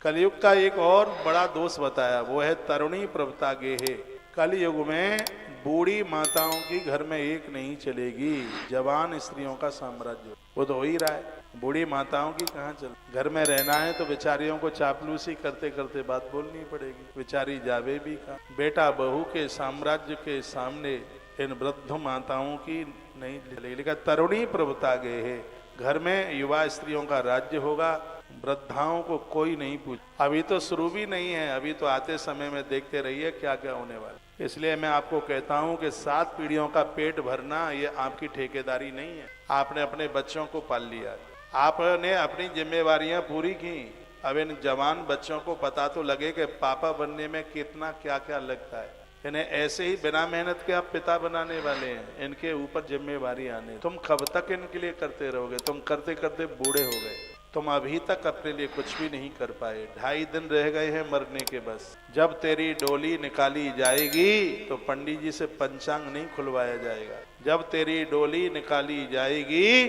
कलयुग का एक और बड़ा दोष बताया, वो है तरुणी प्रभुता गेहे। कलयुग में बूढ़ी माताओं की घर में एक नहीं चलेगी, जवान स्त्रियों का साम्राज्य वो तो हो ही रहा है। बूढ़ी माताओं की कहाँ चल, घर में रहना है तो बेचारियों को चापलूसी करते करते बात बोलनी पड़ेगी, बेचारी जावे भी कहाँ। बेटा बहू के साम्राज्य के सामने इन वृद्ध माताओं की नहीं चलेगी। लेकिन तरुणी प्रभुता गेहे, घर में युवा स्त्रियों का राज्य होगा, वृद्धाओं को कोई नहीं पूछ। अभी तो शुरू भी नहीं है, अभी तो आते समय में देखते रहिए क्या क्या होने वाला। इसलिए मैं आपको कहता हूं कि 7 पीढ़ियों का पेट भरना ये आपकी ठेकेदारी नहीं है। आपने अपने बच्चों को पाल लिया, आपने अपनी जिम्मेवारियां पूरी की। अब इन जवान बच्चों को पता तो लगे कि पापा बनने में कितना क्या क्या लगता है। इन्हें ऐसे ही बिना मेहनत के आप पिता बनाने वाले हैं, इनके ऊपर जिम्मेवारी आने। तुम कब तक इनके लिए करते रहोगे? तुम करते करते बूढ़े हो गए, तुम अभी तक अपने लिए कुछ भी नहीं कर पाए। 2.5 दिन रह गए हैं मरने के बस। जब तेरी डोली निकाली जाएगी तो पंडित जी से पंचांग नहीं खुलवाया जाएगा। जब तेरी डोली निकाली जाएगी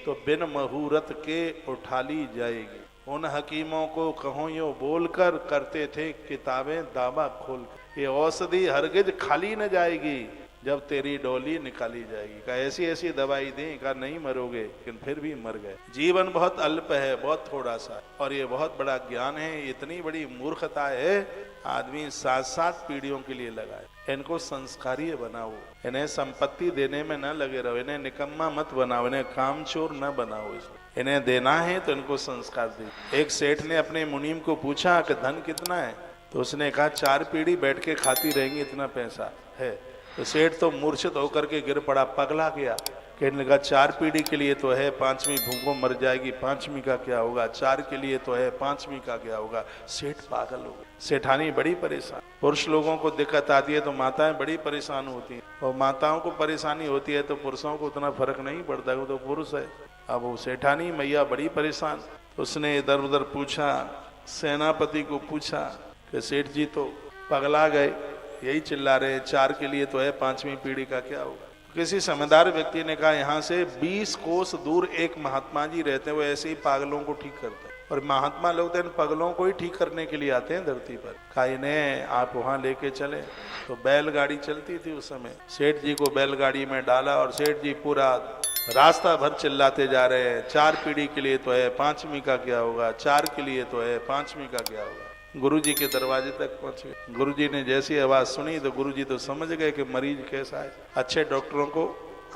तो बिन मुहूर्त के उठा ली जाएगी। उन हकीमों को कहो यो बोलकर करते थे किताबें दावा खोलकर, ये औषधि हरगिज खाली न जाएगी जब तेरी डोली निकाली जाएगी। का ऐसी ऐसी दवाई दें, का नहीं मरोगे, लेकिन फिर भी मर गए। जीवन बहुत अल्प है, बहुत थोड़ा सा, और ये बहुत बड़ा ज्ञान है। इतनी बड़ी मूर्खता है, आदमी 7 पीढ़ियों के लिए लगाए। इनको संस्कारीय बनाओ, इन्हें संपत्ति देने में न लगे रहो, इन्हें निकम्मा मत बनाओ, इन्हें कामचोर न बनाओ। इन्हें देना है तो इनको संस्कार दे। एक सेठ ने अपने मुनीम को पूछा कि धन कितना है, तो उसने कहा 4 पीढ़ी बैठ के खाती रहेंगी इतना पैसा है। तो सेठ तो मूर्छित होकर के गिर पड़ा, पगला गया। कहने लगा 4 पीढ़ी के लिए तो है, 5वीं भूखों मर जाएगी, 5वीं का क्या होगा? 4 के लिए तो है, 5वीं का क्या होगा? सेठ पागल हो गया। सेठानी बड़ी परेशान। पुरुष लोगों को दिक्कत आती है तो माताएं बड़ी परेशान होती हैं, और माताओं को परेशानी होती है तो पुरुषों को उतना फर्क नहीं पड़ता, वो तो पुरुष है। अब वो सेठानी मैया बड़ी परेशान, उसने इधर उधर पूछा, सेनापति को पूछा कि सेठ जी तो पगला गए, यही चिल्ला रहे हैं 4 के लिए तो है, 5वीं पीढ़ी का क्या होगा? किसी समझदार व्यक्ति ने कहा यहाँ से 20 कोस दूर एक महात्मा जी रहते हैं, वो ऐसे ही पागलों को ठीक करते हैं। और महात्मा लोग तो इन पागलों को ही ठीक करने के लिए आते हैं धरती पर। कहा इन्हें आप वहाँ लेके चले। तो बैलगाड़ी चलती थी उस समय, सेठ जी को बैलगाड़ी में डाला और सेठ जी पूरा रास्ता भर चिल्लाते जा रहे हैं, 4 पीढ़ी के लिए तो है, 5वीं का क्या होगा? 4 के लिए तो है, 5वीं का क्या होगा? गुरुजी के दरवाजे तक पहुंचे। गुरुजी ने जैसी आवाज सुनी तो गुरुजी तो समझ गए कि मरीज कैसा है। अच्छे डॉक्टरों को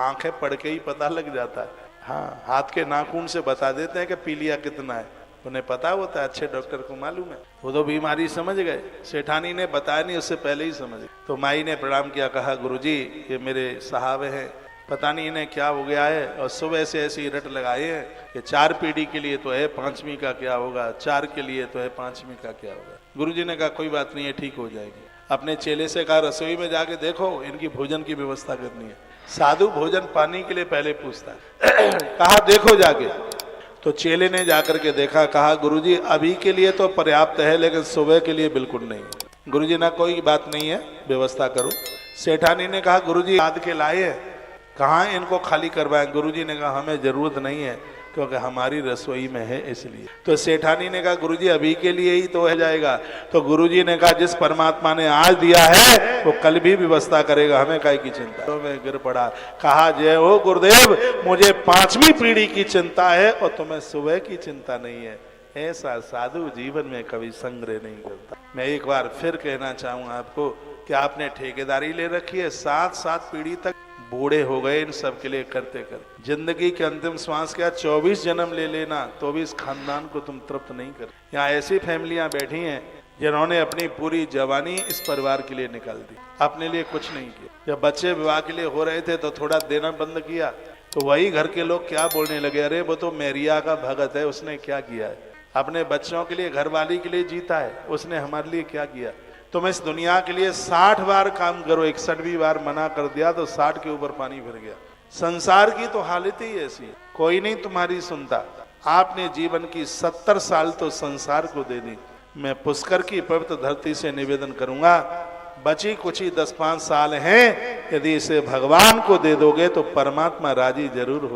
आंखें पढ़ के ही पता लग जाता है। हाँ, हाथ के नाखून से बता देते हैं कि पीलिया कितना है, उन्हें पता होता है, अच्छे डॉक्टर को मालूम है। वो तो बीमारी समझ गए, सेठानी ने बताया नहीं, उससे पहले ही समझ गए। तो माई ने प्रणाम किया, कहा गुरुजी ये मेरे साहब हैं, पता नहीं इन्हें क्या हो गया है, और सुबह से ऐसी रट लगाए हैं कि 4 पीढ़ी के लिए तो है, 5वीं का क्या होगा? 4 के लिए तो है, 5वीं का क्या होगा? गुरुजी ने कहा कोई बात नहीं है, ठीक हो जाएगी। अपने चेले से कहा रसोई में जाके देखो, इनकी भोजन की व्यवस्था करनी है। साधु भोजन पानी के लिए पहले पूछता है। कहा देखो जाके। तो चेले ने जाकर के देखा, कहा गुरुजी अभी के लिए तो पर्याप्त है, लेकिन सुबह के लिए बिल्कुल नहीं। गुरुजी ने कोई बात नहीं है, व्यवस्था करो। सेठानी ने कहा गुरुजी लाद के लाए, कहाँ इनको खाली करवाएं? गुरुजी ने कहा हमें जरूरत नहीं है, क्योंकि हमारी रसोई में है इसलिए। तो सेठानी ने कहा गुरुजी अभी के लिए ही तो हो जाएगा। तो गुरुजी ने कहा जिस परमात्मा ने आज दिया है वो कल भी व्यवस्था करेगा, हमें काहे की चिंता? तो मैं गिर पड़ा, कहा जय हो गुरुदेव, मुझे 5वीं पीढ़ी की चिंता है और तुम्हें सुबह की चिंता नहीं है। ऐसा साधु जीवन में कभी संग्रह नहीं करता। मैं एक बार फिर कहना चाहूंगा आपको कि आपने ठेकेदारी ले रखी है, 7 पीढ़ी तक बूढ़े हो गए इन सब के लिए करते कर। जिंदगी के अंतिम श्वास क्या 24 जन्म ले लेना तो भी इस खानदान को तुम तृप्त नहीं कर। यहाँ ऐसी फैमिलियां बैठी हैं जिन्होंने अपनी पूरी जवानी इस परिवार के लिए निकाल दी, अपने लिए कुछ नहीं किया। जब बच्चे विवाह के लिए हो रहे थे तो थोड़ा देना बंद किया, तो वही घर के लोग क्या बोलने लगे, अरे वो तो मैरिया का भगत है, उसने क्या किया है? अपने बच्चों के लिए, घरवाली के लिए जीता है, उसने हमारे लिए क्या किया? तुम इस दुनिया के लिए 60 बार काम करो, 61वीं बार मना कर दिया तो 60 के ऊपर पानी फिर गया। संसार की तो हालत ही ऐसी है, कोई नहीं तुम्हारी सुनता। आपने जीवन की 70 साल तो संसार को दे दी। मैं पुष्कर की पवित्र धरती से निवेदन करूंगा, बची कुछ ही 10-5 साल हैं, यदि इसे भगवान को दे दोगे तो परमात्मा राजी जरूर हो।